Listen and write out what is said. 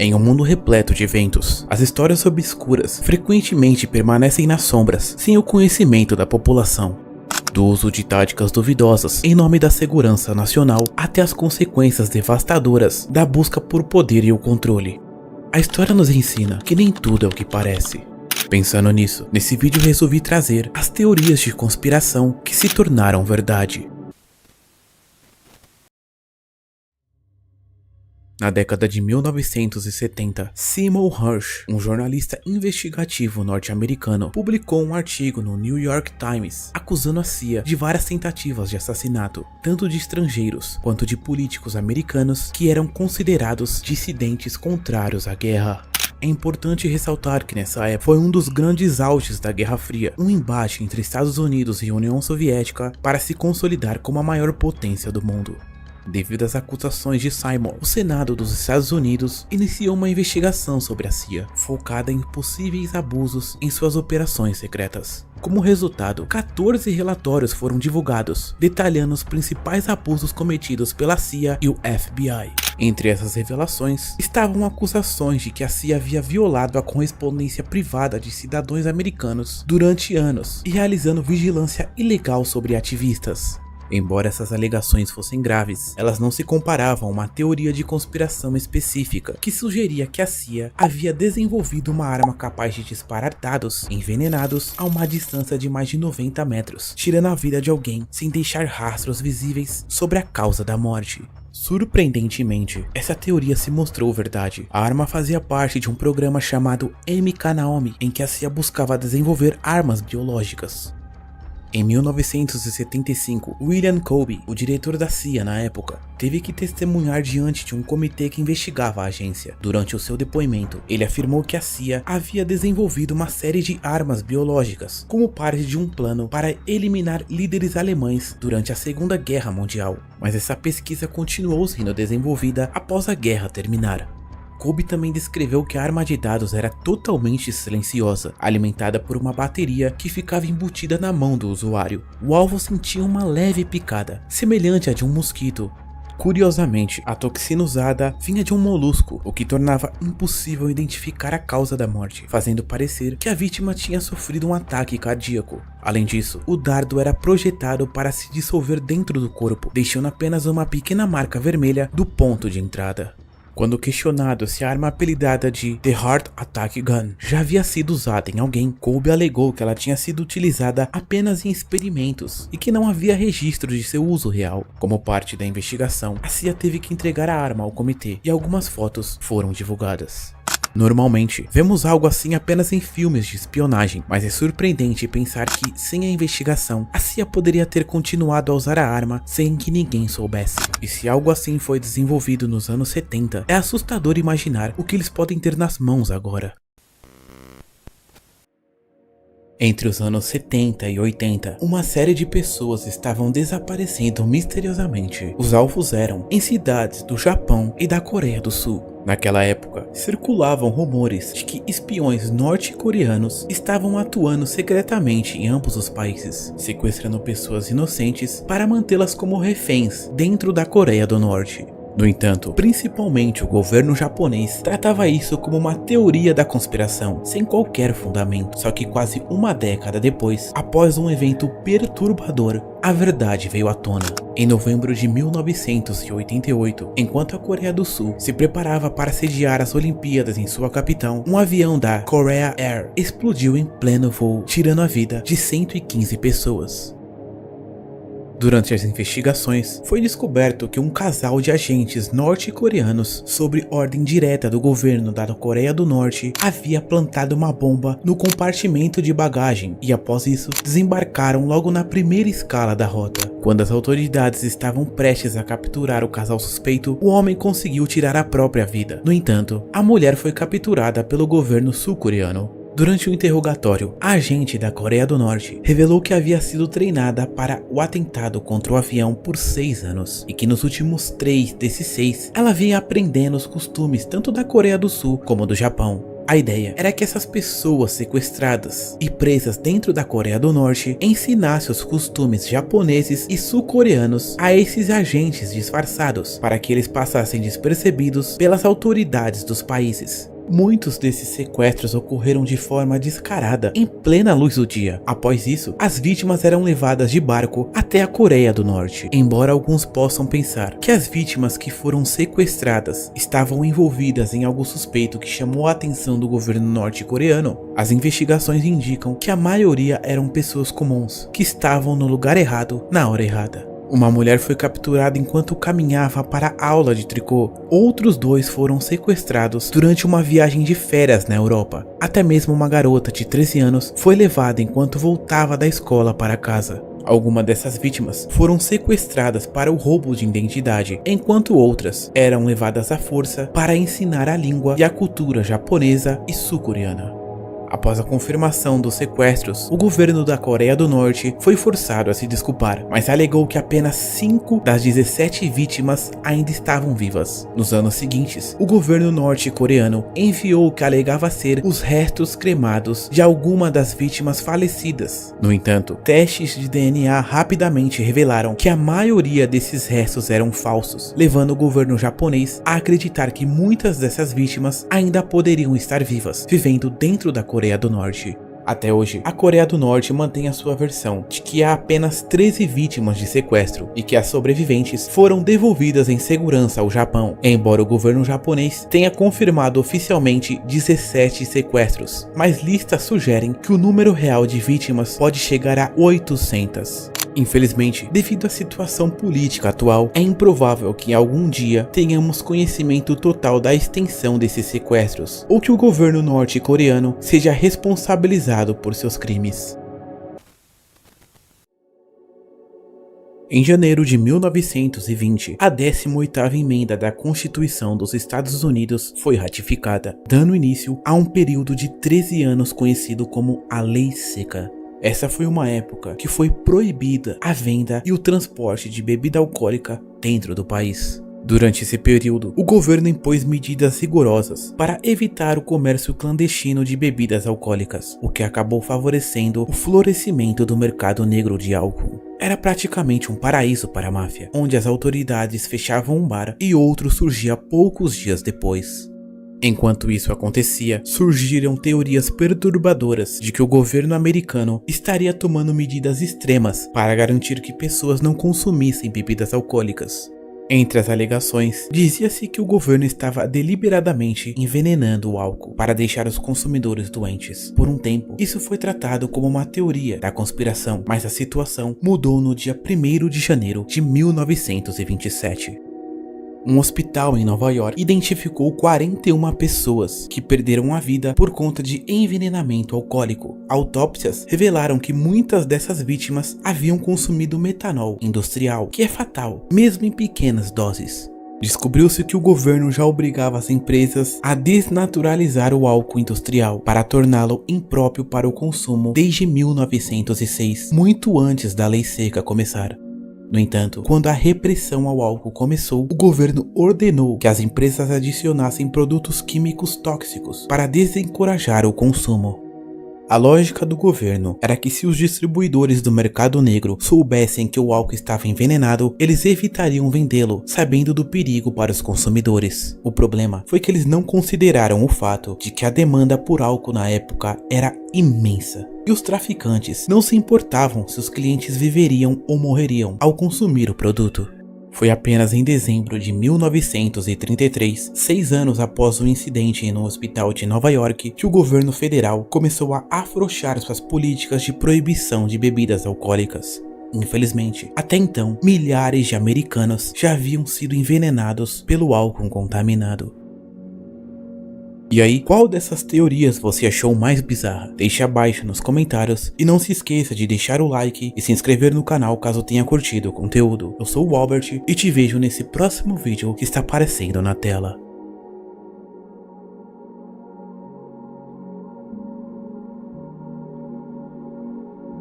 Em um mundo repleto de eventos, as histórias obscuras frequentemente permanecem nas sombras, sem o conhecimento da população. Do uso de táticas duvidosas em nome da segurança nacional até as consequências devastadoras da busca por poder e o controle. A história nos ensina que nem tudo é o que parece. Pensando nisso, nesse vídeo resolvi trazer as teorias de conspiração que se tornaram verdade. Na década de 1970, Seymour Hersh, um jornalista investigativo norte-americano, publicou um artigo no New York Times acusando a CIA de várias tentativas de assassinato, tanto de estrangeiros quanto de políticos americanos que eram considerados dissidentes contrários à guerra. É importante ressaltar que nessa época foi um dos grandes auges da Guerra Fria, um embate entre Estados Unidos e União Soviética para se consolidar como a maior potência do mundo. Devido às acusações de Seymour, o Senado dos Estados Unidos iniciou uma investigação sobre a CIA, focada em possíveis abusos em suas operações secretas. Como resultado, 14 relatórios foram divulgados, detalhando os principais abusos cometidos pela CIA e o FBI. Entre essas revelações, estavam acusações de que a CIA havia violado a correspondência privada de cidadãos americanos durante anos e realizando vigilância ilegal sobre ativistas. Embora essas alegações fossem graves, elas não se comparavam a uma teoria de conspiração específica que sugeria que a CIA havia desenvolvido uma arma capaz de disparar dados envenenados a uma distância de mais de 90 metros, tirando a vida de alguém sem deixar rastros visíveis sobre a causa da morte. Surpreendentemente, essa teoria se mostrou verdade. A arma fazia parte de um programa chamado MK Naomi, em que a CIA buscava desenvolver armas biológicas. Em 1975, William Colby, o diretor da CIA na época, teve que testemunhar diante de um comitê que investigava a agência. Durante o seu depoimento, ele afirmou que a CIA havia desenvolvido uma série de armas biológicas como parte de um plano para eliminar líderes alemães durante a Segunda Guerra Mundial. Mas essa pesquisa continuou sendo desenvolvida após a guerra terminar. Colby também descreveu que a arma de dados era totalmente silenciosa, alimentada por uma bateria que ficava embutida na mão do usuário. O alvo sentia uma leve picada, semelhante à de um mosquito. Curiosamente, a toxina usada vinha de um molusco, o que tornava impossível identificar a causa da morte, fazendo parecer que a vítima tinha sofrido um ataque cardíaco. Além disso, o dardo era projetado para se dissolver dentro do corpo, deixando apenas uma pequena marca vermelha do ponto de entrada. Quando questionado se a arma apelidada de The Heart Attack Gun já havia sido usada em alguém, Colby alegou que ela tinha sido utilizada apenas em experimentos e que não havia registro de seu uso real. Como parte da investigação, a CIA teve que entregar a arma ao comitê e algumas fotos foram divulgadas. Normalmente, vemos algo assim apenas em filmes de espionagem, mas é surpreendente pensar que, sem a investigação, a CIA poderia ter continuado a usar a arma sem que ninguém soubesse. E se algo assim foi desenvolvido nos anos 70, é assustador imaginar o que eles podem ter nas mãos agora. Entre os anos 70 e 80, uma série de pessoas estavam desaparecendo misteriosamente. Os alvos eram em cidades do Japão e da Coreia do Sul. Naquela época, circulavam rumores de que espiões norte-coreanos estavam atuando secretamente em ambos os países, sequestrando pessoas inocentes para mantê-las como reféns dentro da Coreia do Norte. No entanto, principalmente o governo japonês tratava isso como uma teoria da conspiração, sem qualquer fundamento. Só que quase uma década depois, após um evento perturbador, a verdade veio à tona. Em novembro de 1988, enquanto a Coreia do Sul se preparava para sediar as Olimpíadas em sua capital, um avião da Korea Air explodiu em pleno voo, tirando a vida de 115 pessoas. Durante as investigações, foi descoberto que um casal de agentes norte-coreanos, sob ordem direta do governo da Coreia do Norte, havia plantado uma bomba no compartimento de bagagem e, após isso, desembarcaram logo na primeira escala da rota. Quando as autoridades estavam prestes a capturar o casal suspeito, o homem conseguiu tirar a própria vida. No entanto, a mulher foi capturada pelo governo sul-coreano. Durante o interrogatório, a agente da Coreia do Norte revelou que havia sido treinada para o atentado contra o avião por 6 anos e que nos últimos 3 desses 6 ela vinha aprendendo os costumes tanto da Coreia do Sul como do Japão. A ideia era que essas pessoas sequestradas e presas dentro da Coreia do Norte ensinassem os costumes japoneses e sul-coreanos a esses agentes disfarçados, para que eles passassem despercebidos pelas autoridades dos países. Muitos desses sequestros ocorreram de forma descarada, em plena luz do dia. Após isso, as vítimas eram levadas de barco até a Coreia do Norte. Embora alguns possam pensar que as vítimas que foram sequestradas estavam envolvidas em algo suspeito que chamou a atenção do governo norte-coreano, as investigações indicam que a maioria eram pessoas comuns, que estavam no lugar errado, na hora errada. Uma mulher foi capturada enquanto caminhava para a aula de tricô. Outros 2 foram sequestrados durante uma viagem de férias na Europa. Até mesmo uma garota de 13 anos foi levada enquanto voltava da escola para casa. Algumas dessas vítimas foram sequestradas para o roubo de identidade, enquanto outras eram levadas à força para ensinar a língua e a cultura japonesa e sul-coreana. Após a confirmação dos sequestros, o governo da Coreia do Norte foi forçado a se desculpar, mas alegou que apenas 5 das 17 vítimas ainda estavam vivas. Nos anos seguintes, o governo norte-coreano enviou o que alegava ser os restos cremados de alguma das vítimas falecidas. No entanto, testes de DNA rapidamente revelaram que a maioria desses restos eram falsos, levando o governo japonês a acreditar que muitas dessas vítimas ainda poderiam estar vivas, vivendo dentro da Coreia do Norte. Até hoje, a Coreia do Norte mantém a sua versão de que há apenas 13 vítimas de sequestro e que as sobreviventes foram devolvidas em segurança ao Japão, embora o governo japonês tenha confirmado oficialmente 17 sequestros, mas listas sugerem que o número real de vítimas pode chegar a 800. Infelizmente, devido à situação política atual, é improvável que algum dia tenhamos conhecimento total da extensão desses sequestros, ou que o governo norte-coreano seja responsabilizado por seus crimes. Em janeiro de 1920, a 18ª emenda da Constituição dos Estados Unidos foi ratificada, dando início a um período de 13 anos conhecido como a Lei Seca. Essa foi uma época que foi proibida a venda e o transporte de bebida alcoólica dentro do país. Durante esse período, o governo impôs medidas rigorosas para evitar o comércio clandestino de bebidas alcoólicas, o que acabou favorecendo o florescimento do mercado negro de álcool. Era praticamente um paraíso para a máfia, onde as autoridades fechavam um bar e outro surgia poucos dias depois. Enquanto isso acontecia, surgiram teorias perturbadoras de que o governo americano estaria tomando medidas extremas para garantir que pessoas não consumissem bebidas alcoólicas. Entre as alegações, dizia-se que o governo estava deliberadamente envenenando o álcool para deixar os consumidores doentes. Por um tempo, isso foi tratado como uma teoria da conspiração, mas a situação mudou no dia 1º de janeiro de 1927. Um hospital em Nova York identificou 41 pessoas que perderam a vida por conta de envenenamento alcoólico. Autópsias revelaram que muitas dessas vítimas haviam consumido metanol industrial, que é fatal, mesmo em pequenas doses. Descobriu-se que o governo já obrigava as empresas a desnaturalizar o álcool industrial para torná-lo impróprio para o consumo desde 1906, muito antes da Lei Seca começar. No entanto, quando a repressão ao álcool começou, o governo ordenou que as empresas adicionassem produtos químicos tóxicos para desencorajar o consumo. A lógica do governo era que se os distribuidores do mercado negro soubessem que o álcool estava envenenado, eles evitariam vendê-lo, sabendo do perigo para os consumidores. O problema foi que eles não consideraram o fato de que a demanda por álcool na época era imensa. E os traficantes não se importavam se os clientes viveriam ou morreriam ao consumir o produto. Foi apenas em dezembro de 1933, 6 anos após o incidente no hospital de Nova York, que o governo federal começou a afrouxar suas políticas de proibição de bebidas alcoólicas. Infelizmente, até então, milhares de americanos já haviam sido envenenados pelo álcool contaminado. E aí, qual dessas teorias você achou mais bizarra? Deixe abaixo nos comentários e não se esqueça de deixar o like e se inscrever no canal caso tenha curtido o conteúdo. Eu sou o Albert e te vejo nesse próximo vídeo que está aparecendo na tela.